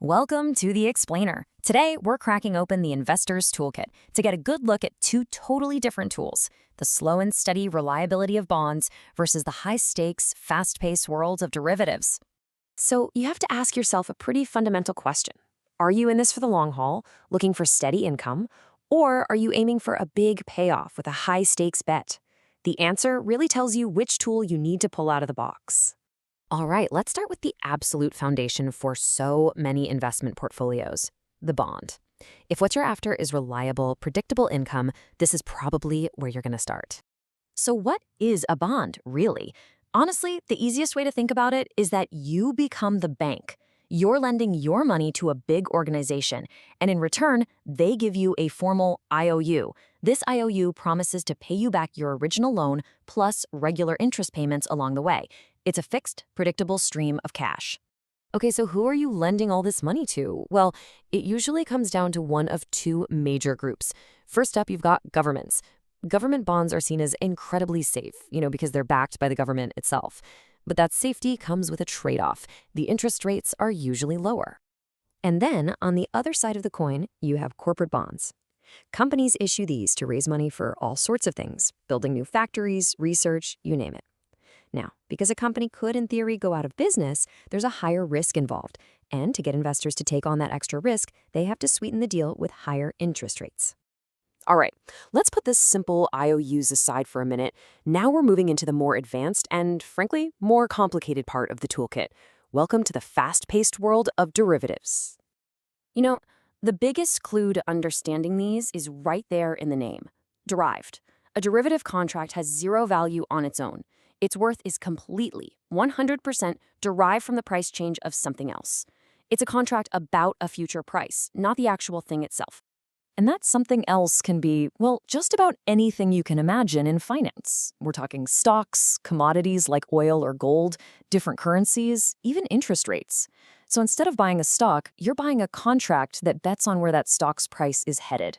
Welcome to The Explainer. Today, we're cracking open the Investor's Toolkit to get a good look at two totally different tools: the slow and steady reliability of bonds versus the high-stakes, fast-paced world of derivatives. So you have to ask yourself a pretty fundamental question. Are you in this for the long haul, looking for steady income, or are you aiming for a big payoff with a high-stakes bet? The answer really tells you which tool you need to pull out of the box. All right, let's start with the absolute foundation for so many investment portfolios: the bond. If what you're after is reliable, predictable income, this is probably where you're going to start. So what is a bond, really? Honestly, the easiest way to think about it is that you become the bank. You're lending your money to a big organization, and in return, they give you a formal IOU. This IOU promises to pay you back your original loan plus regular interest payments along the way. It's a fixed, predictable stream of cash. Okay, so who are you lending all this money to? Well, it usually comes down to one of two major groups. First up, you've got governments. Government bonds are seen as incredibly safe, because they're backed by the government itself. But that safety comes with a trade-off. The interest rates are usually lower. And then, on the other side of the coin, you have corporate bonds. Companies issue these to raise money for all sorts of things: building new factories, research, you name it. Now, because a company could, in theory, go out of business, there's a higher risk involved. And to get investors to take on that extra risk, they have to sweeten the deal with higher interest rates. All right, let's put this simple IOUs aside for a minute. Now we're moving into the more advanced and, frankly, more complicated part of the toolkit. Welcome to the fast-paced world of derivatives. The biggest clue to understanding these is right there in the name: derived. A derivative contract has zero value on its own. Its worth is completely, 100% derived from the price change of something else. It's a contract about a future price, not the actual thing itself. And that something else can be, well, just about anything you can imagine in finance. We're talking stocks, commodities like oil or gold, different currencies, even interest rates. So instead of buying a stock, you're buying a contract that bets on where that stock's price is headed.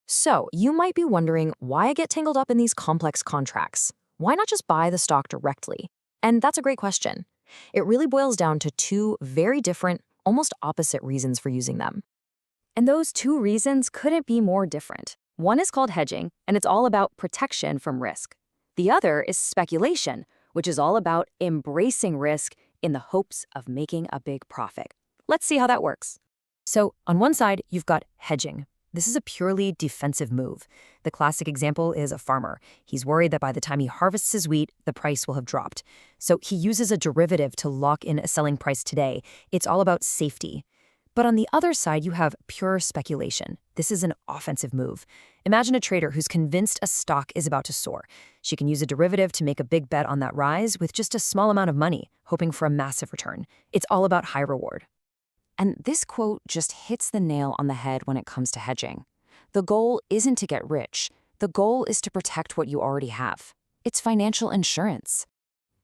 So you might be wondering why I get tangled up in these complex contracts. Why not just buy the stock directly? And that's a great question. It really boils down to two very different, almost opposite reasons for using them. And those two reasons couldn't be more different. One is called hedging, and it's all about protection from risk. The other is speculation, which is all about embracing risk in the hopes of making a big profit. Let's see how that works. So on one side, you've got hedging. This is a purely defensive move. The classic example is a farmer. He's worried that by the time he harvests his wheat, the price will have dropped. So he uses a derivative to lock in a selling price today. It's all about safety. But on the other side, you have pure speculation. This is an offensive move. Imagine a trader who's convinced a stock is about to soar. She can use a derivative to make a big bet on that rise with just a small amount of money, hoping for a massive return. It's all about high reward. And this quote just hits the nail on the head when it comes to hedging. The goal isn't to get rich. The goal is to protect what you already have. It's financial insurance.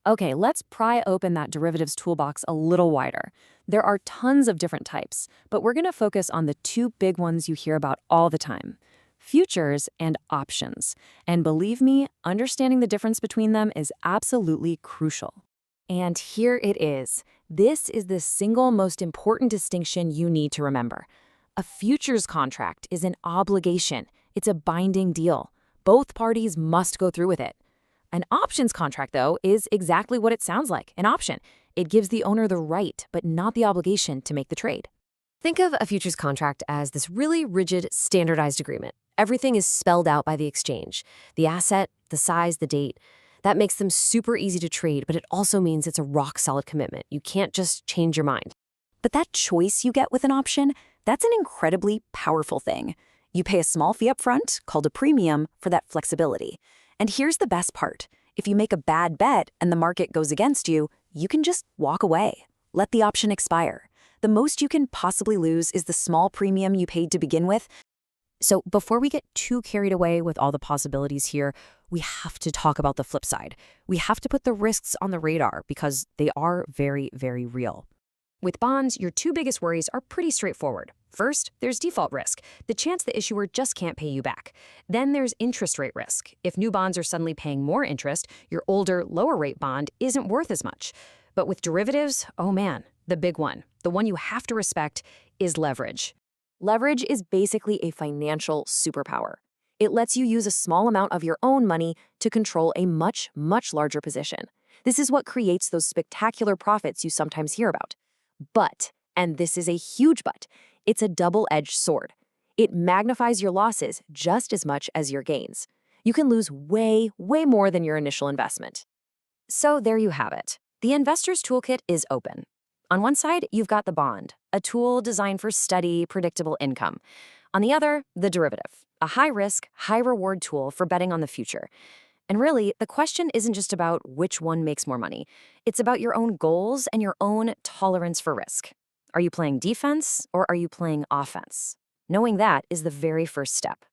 Okay, let's pry open that derivatives toolbox a little wider. There are tons of different types, but we're going to focus on the two big ones you hear about all the time: futures and options. And believe me, understanding the difference between them is absolutely crucial. And here it is. This is the single most important distinction you need to remember. A futures contract is an obligation. It's a binding deal. Both parties must go through with it. An options contract, though, is exactly what it sounds like: an option. It gives the owner the right, but not the obligation to make the trade. Think of a futures contract as this really rigid, standardized agreement. Everything is spelled out by the exchange: the asset, the size, the date. That makes them super easy to trade, but it also means it's a rock-solid commitment. You can't just change your mind. But that choice you get with an option, that's an incredibly powerful thing. You pay a small fee up front, called a premium, for that flexibility. And here's the best part: if you make a bad bet and the market goes against you, you can just walk away. Let the option expire. The most you can possibly lose is the small premium you paid to begin with. So before we get too carried away with all the possibilities here, we have to talk about the flip side. We have to put the risks on the radar because they are very, very real. With bonds, your two biggest worries are pretty straightforward. First, there's default risk, the chance the issuer just can't pay you back. Then there's interest rate risk. If new bonds are suddenly paying more interest, your older, lower rate bond isn't worth as much. But with derivatives, oh man, The big one, the one you have to respect, is leverage. Leverage is basically a financial superpower. It lets you use a small amount of your own money to control a much, much larger position. This is what creates those spectacular profits you sometimes hear about. But, and this is a huge but, it's a double-edged sword. It magnifies your losses just as much as your gains. You can lose way, way more than your initial investment. So there you have it. The investor's toolkit is open. On one side, you've got the bond, a tool designed for steady, predictable income. On the other, the derivative, a high-risk, high-reward tool for betting on the future. And really, the question isn't just about which one makes more money. It's about your own goals and your own tolerance for risk. Are you playing defense or are you playing offense? Knowing that is the very first step.